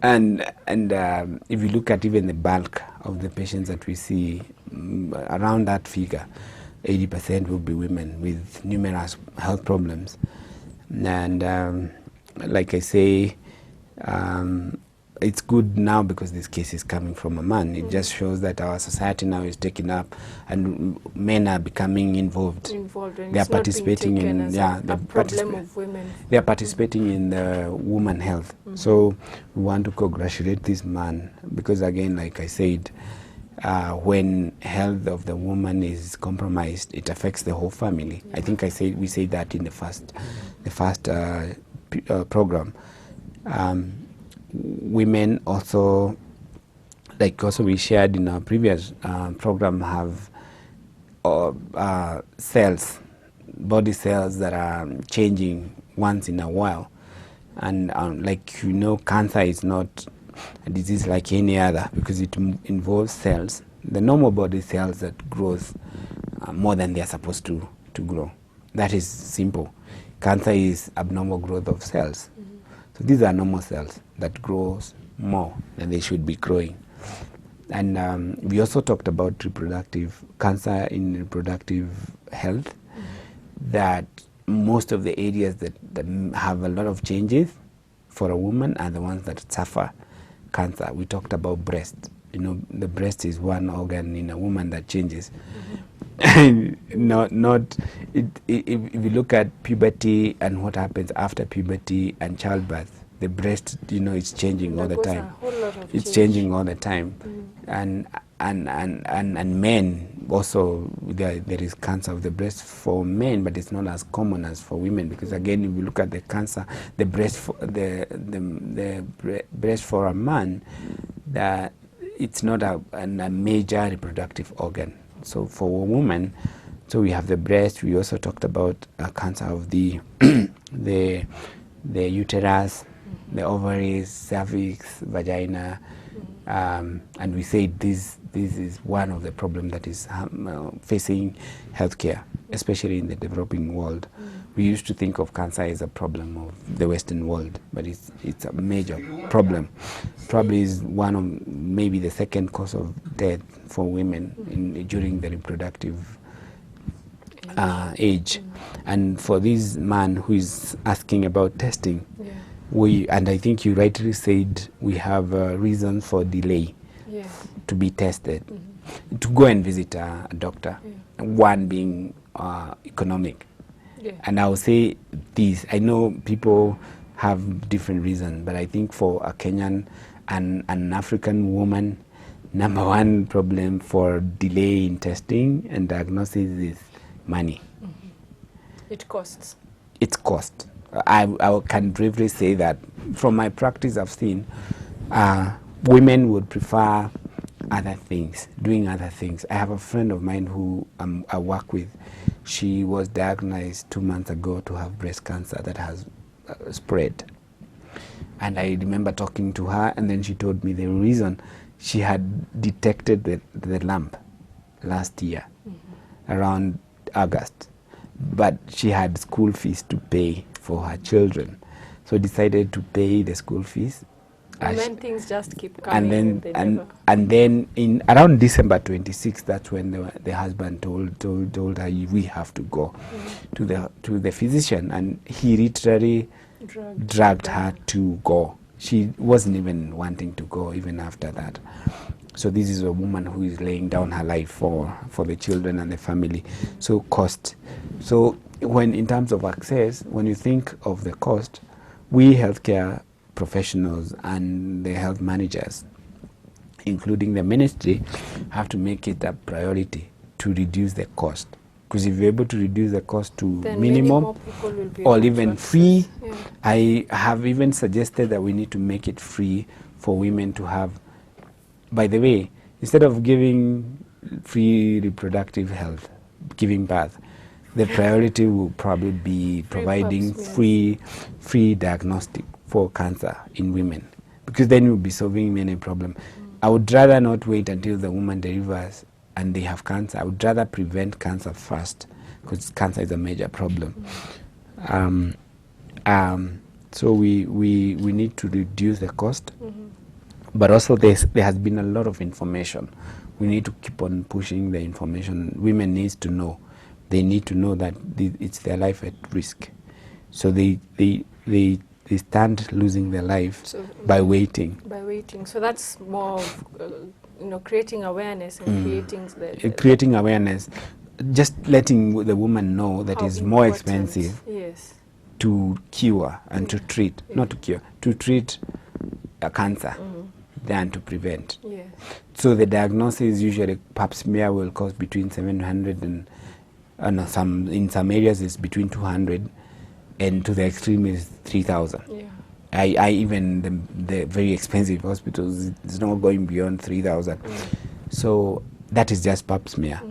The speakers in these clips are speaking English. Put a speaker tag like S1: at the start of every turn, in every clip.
S1: And if you look at even the bulk of the patients that we see, around that figure, 80% will be women with numerous health problems. And like I say, it's good now because this case is coming from a man. It just shows that our society now is taking up, and men are becoming involved.
S2: And
S1: They are
S2: it's not being
S1: participating
S2: taken
S1: in
S2: as a problem of women.
S1: They are participating in the woman health. So we want to congratulate this man because, again, like I said, when health of the woman is compromised, it affects the whole family. I think we said that in the first program. Women also, like also we shared in our previous program, have cells, body cells that are changing once in a while. And like you know, cancer is not a disease like any other because it involves cells, the normal body cells that grows more than they are supposed to grow. That is simple. Cancer is abnormal growth of cells. So these are normal cells that grows more than they should be growing. And we also talked about reproductive cancer in reproductive health, that most of the areas that have a lot of changes for a woman are the ones that suffer cancer. We talked about breast. You know, the breast is one organ in a woman that changes. If you look at puberty and what happens after puberty and childbirth, the breast, you know, it's changing all the time. It's changing all the time. And men also, there is cancer of the breast for men, but it's not as common as for women, because again, if you look at the cancer, the breast for a man, that it's not a major reproductive organ. So for a woman, so we have the breast. We also talked about cancer of the the uterus, the ovaries, cervix, vagina, and we said this is one of the problems that is facing healthcare, especially in the developing world. We used to think of cancer as a problem of the Western world, but it's a major problem. Probably is one of maybe the second cause of death for women during the reproductive age. And for this man who is asking about testing, and I think you rightly said, we have reasons for delay to be tested, to go and visit a doctor, one being economic. And I'll say this, I know people have different reasons, but I think for a Kenyan and an African woman, number one problem for delay in testing and diagnosis is money.
S2: It costs.
S1: It's cost. I can briefly say that from my practice I've seen women would prefer other things, doing other things. I have a friend of mine who I work with. She was diagnosed 2 months ago to have breast cancer that has spread. And I remember talking to her, and then she told me the reason she had detected the lump last year, around August. But she had school fees to pay for her children, so decided to pay the school fees.
S2: And then things just keep coming.
S1: And then in around December 26th, that's when the husband told her, we have to go to the physician, and he literally dragged her to go. She wasn't even wanting to go even after that. So this is a woman who is laying down her life for the children and the family. So cost. So when in terms of access, when you think of the cost, we healthcare professionals and the health managers, including the ministry, have to make it a priority to reduce the cost. Because if you're able to reduce the cost to
S2: then
S1: minimum or even free, I have even suggested that we need to make it free for women to have. By the way, instead of giving free reproductive health, giving birth, the priority will probably be providing free diagnostic for cancer in women, because then we'll be solving many problems. I would rather not wait until the woman delivers and they have cancer. I would rather prevent cancer first, because cancer is a major problem. So we need to reduce the cost But also there has been a lot of information. We need to keep on pushing the information. Women need to know. They need to know that it's their life at risk. So they stand losing their life by waiting.
S2: By waiting. So that's more of, creating awareness and
S1: creating awareness. Just letting the woman know that it's more expensive to cure and to treat, not to cure, to treat a cancer than to prevent.
S2: Yes.
S1: So the diagnosis usually pap smear will cost between 700 and in some areas it's between 200 and to the extreme is 3,000.
S2: Yeah.
S1: I even the very expensive hospitals, it's not going beyond 3,000. So that is just pap smear.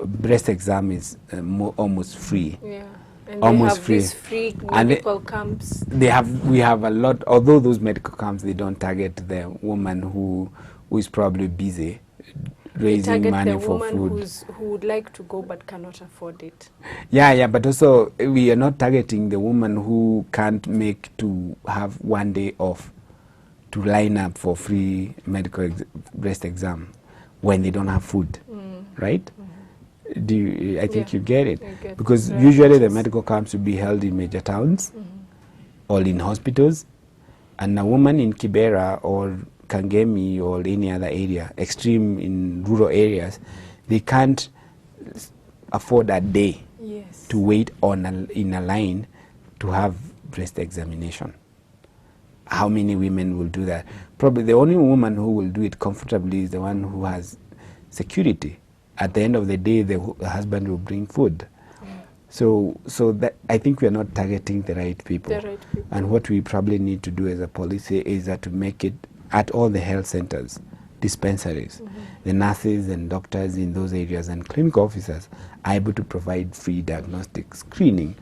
S1: Breast exam is almost free.
S2: Yeah. And
S1: almost
S2: they have
S1: free.
S2: These free medical camps.
S1: We have a lot, although those medical camps, they don't target the woman who is probably busy raising money for food.
S2: The woman who would like to go but cannot afford it.
S1: Yeah, but also we are not targeting the woman who can't make to have one day off to line up for free medical breast exam when they don't have food, right? I think you get it. Because usually the medical camps will be held in major towns or in hospitals, and a woman in Kibera or Kangemi or any other area, extreme in rural areas, they can't afford a day to wait in a line to have breast examination. How many women will do that? Probably the only woman who will do it comfortably is the one who has security. At the end of the day, the husband will bring food. So that I think we are not targeting the right people. And what we probably need to do as a policy is that to make it at all the health centers, dispensaries, the nurses and doctors in those areas and clinical officers are able to provide free diagnostic screening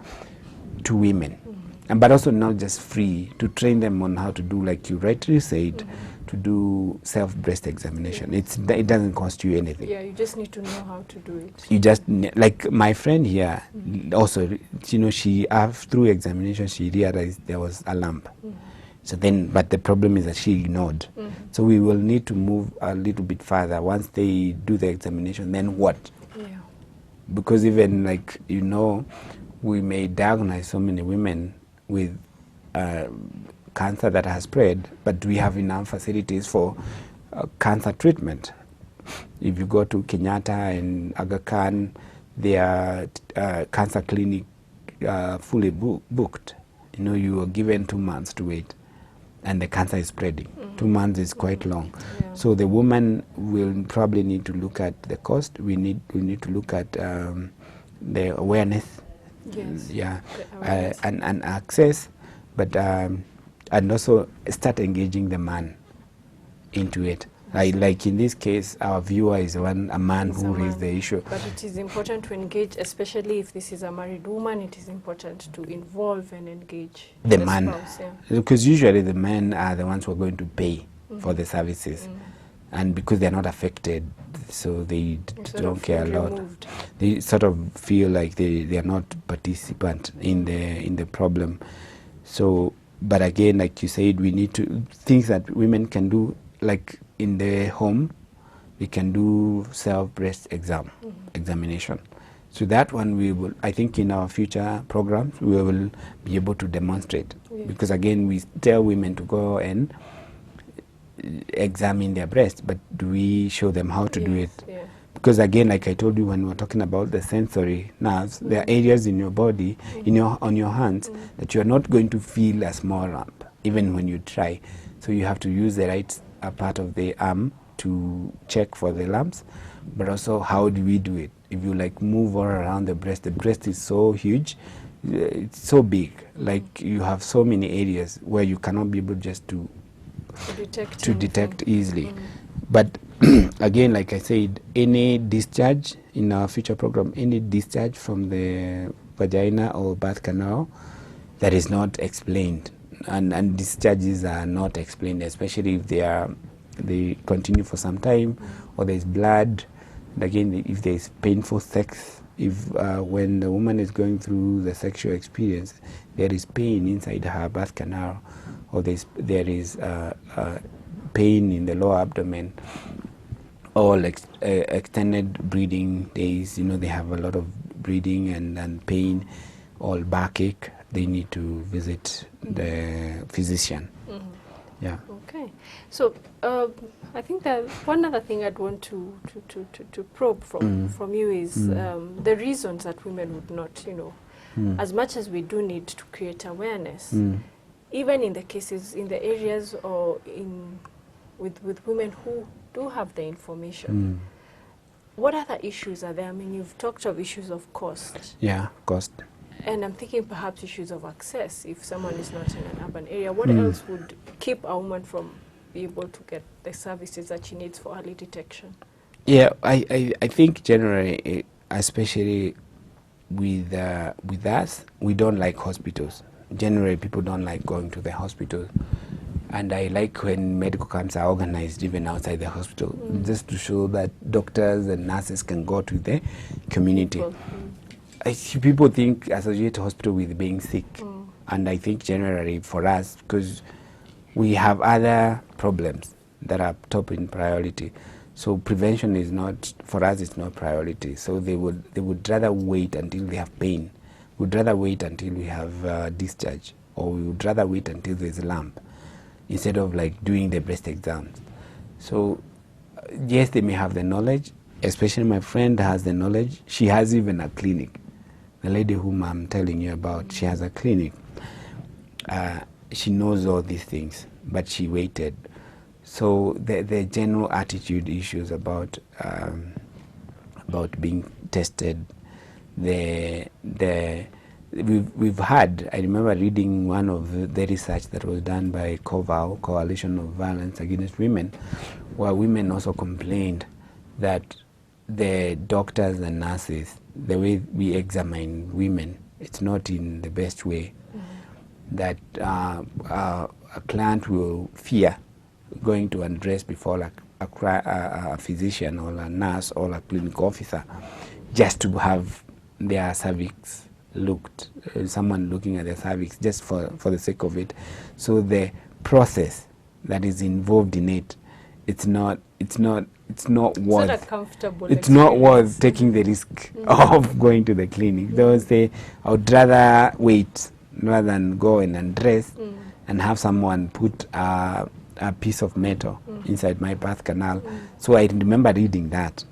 S1: to women. But also not just free, to train them on how to do, like you rightly said, to do self-breast examination. It doesn't cost you anything.
S2: Yeah, you just need to know how to do it.
S1: You just, like my friend here, also, she, through examination, she realized there was a lump. So then, but the problem is that she ignored. So we will need to move a little bit further. Once they do the examination, then what?
S2: Yeah.
S1: Because even we may diagnose so many women with cancer that has spread, but we have enough facilities for cancer treatment. If you go to Kenyatta and Aga Khan, their cancer clinic fully booked. You are given 2 months to wait, and the cancer is spreading. 2 months is quite long.
S2: Yeah.
S1: So the woman will probably need to look at the cost. We need to look at the awareness.
S2: Yes.
S1: Yeah, and access, but and also start engaging the man into it. Like in this case, our viewer is a man who raised the issue.
S2: But it is important to engage, especially if this is a married woman. It is important to involve and engage
S1: the man,
S2: spouse,
S1: because usually the men are the ones who are going to pay for the services, and because they are not affected, so they don't care a lot. They sort of feel like they are not participant in the problem. So, but again, like you said, we need to things that women can do, like in the home, we can do self-breast examination. So that one we will, I think in our future programs, we will be able to demonstrate. Because again, we tell women to go and examine their breast, but do we show them how to do it?
S2: Yeah.
S1: Because again, like I told you when we were talking about the sensory nerves, there are areas in your body, on your hands, that you are not going to feel a small lump, even when you try. So you have to use the right part of the arm to check for the lumps, but also how do we do it? If you move all around the breast is so huge, it's so big, like you have so many areas where you cannot be able just to detect easily. But again, like I said, any discharge in our future program, any discharge from the vagina or birth canal that is not explained, and discharges are not explained, especially if they continue for some time, or there's blood. And again, if there's painful sex, if when the woman is going through the sexual experience, there is pain inside her birth canal, or there is pain in the lower abdomen, all extended breathing days, they have a lot of breathing and pain, all backache, they need to visit the physician. Yeah.
S2: Okay. So I think that one other thing I'd want to probe from you is the reasons that women would not, as much as we do need to create awareness, even in the cases, in the areas or with women who do have the information, what other issues are there? I mean, you've talked of issues of cost.
S1: Yeah, cost.
S2: And I'm thinking perhaps issues of access. If someone is not in an urban area, what else would keep a woman from being able to get the services that she needs for early detection?
S1: Yeah, I think generally, especially with us, we don't like hospitals. Generally, people don't like going to the hospital. And I like when medical camps are organized even outside the hospital, just to show that doctors and nurses can go to the community. People think associate hospital with being sick, and I think generally for us, because we have other problems that are top in priority, so prevention is not, for us, it's not priority. So they would rather wait until they have pain, would rather wait until we have discharge, or we would rather wait until there's a lump, instead of like doing the breast exams. So yes, they may have the knowledge, especially my friend has the knowledge. She has even a clinic. The lady whom I'm telling you about, she has a clinic. She knows all these things, but she waited. So the general attitude issues about being tested, we've had, I remember reading one of the research that was done by COVAL, Coalition of Violence Against Women, where women also complained that the doctors and nurses, the way we examine women, it's not in the best way. That a client will fear going to undress before a physician or a nurse or a clinic officer, just to have their cervix looked, someone looking at their cervix just for the sake of it. So the process that is involved in it, it's not worth taking the risk of going to the clinic. They will say, I would rather wait rather than go and undress and have someone put a piece of metal inside my birth canal. So I remember reading that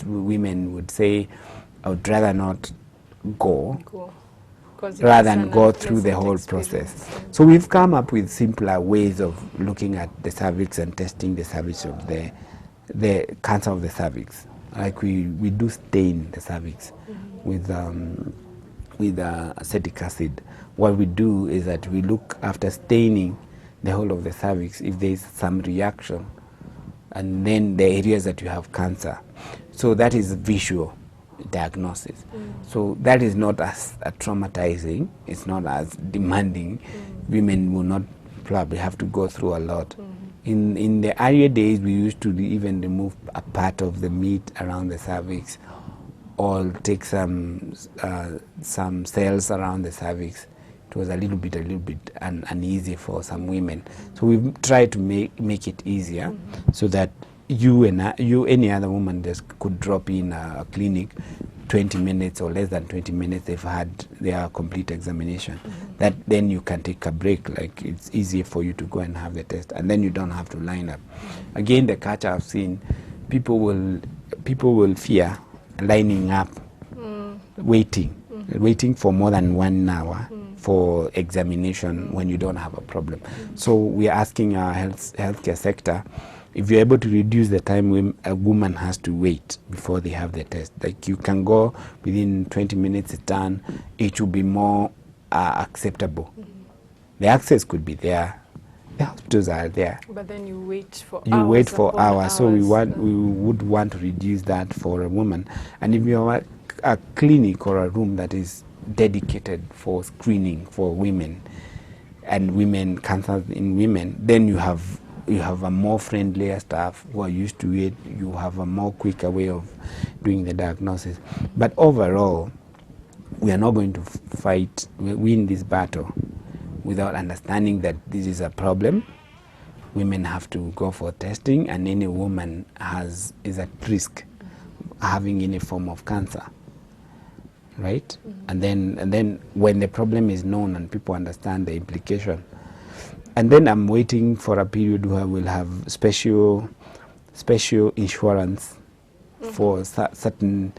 S1: women would say, I would rather not go rather than go through the whole process. So we've come up with simpler ways of looking at the cervix and testing the cervix of the cancer of the cervix. Like we do stain the cervix with acetic acid. What we do is that we look after staining the whole of the cervix if there is some reaction, and then the areas that you have cancer. So that is visual diagnosis. So that is not as traumatizing, it's not as demanding. Women will not probably have to go through a lot. In the earlier days, we used to even remove a part of the meat around the cervix, or take some cells around the cervix. It was a little bit uneasy for some women. So we've tried to make it easier, so that any other woman just could drop in a clinic 20 minutes or less than 20 minutes. They've had their complete examination. That then you can take a break. Like, it's easier for you to go and have the test, and then you don't have to line up. Again, the catch I've seen, people will fear lining up, waiting for more than 1 hour for examination when you don't have a problem. So we are asking our healthcare sector, if you're able to reduce the time a woman has to wait before they have the test, like you can go within 20 minutes, it's done, it will be more acceptable. The access could be there, the hospitals are there.
S2: But then you wait for
S1: hours. So we would want to reduce that for a woman. And if you have a clinic or a room that is dedicated for screening for women and cancer in women, then you have a more friendlier staff who are used to it. You have a more quicker way of doing the diagnosis. But overall, we are not going to win this battle without understanding that this is a problem, women have to go for testing, and any woman is at risk having any form of cancer, right? And then when the problem is known and people understand the implication, and then I'm waiting for a period where we'll have special insurance for certain,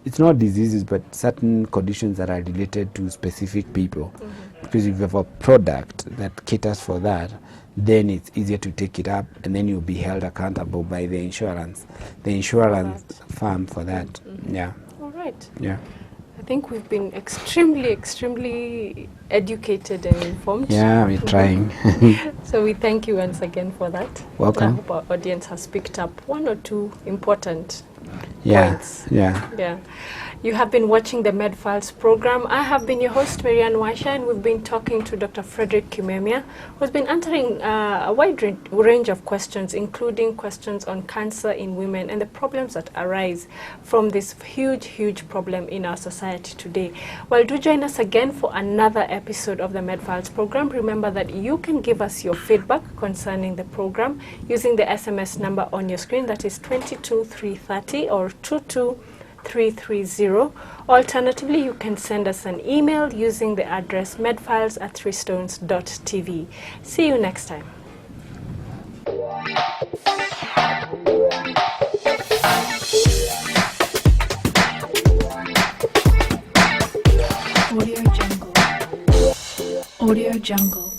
S1: it's not diseases, but certain conditions that are related to specific people. Because if you have a product that caters for that, then it's easier to take it up, and then you'll be held accountable by the insurance firm for that. Yeah.
S2: All right.
S1: Yeah.
S2: I think we've been extremely educated and informed.
S1: Yeah, we're trying.
S2: So we thank you once again for that.
S1: Welcome.
S2: I hope our audience has picked up one or two important
S1: Yes.
S2: points.
S1: Yeah.
S2: Yeah. You have been watching the MedFiles program. I have been your host, Marianne Washa, and we've been talking to Dr. Frederick Kimemia, who's been answering a wide range of questions, including questions on cancer in women and the problems that arise from this huge problem in our society today. Well, do join us again for another episode of the MedFiles program. Remember that you can give us your feedback concerning the program using the SMS number on your screen, that is 22330 or 22330. Alternatively, you can send us an email using the address medfiles@threestones.tv. See you next time.
S3: Audio Jungle. Audio Jungle.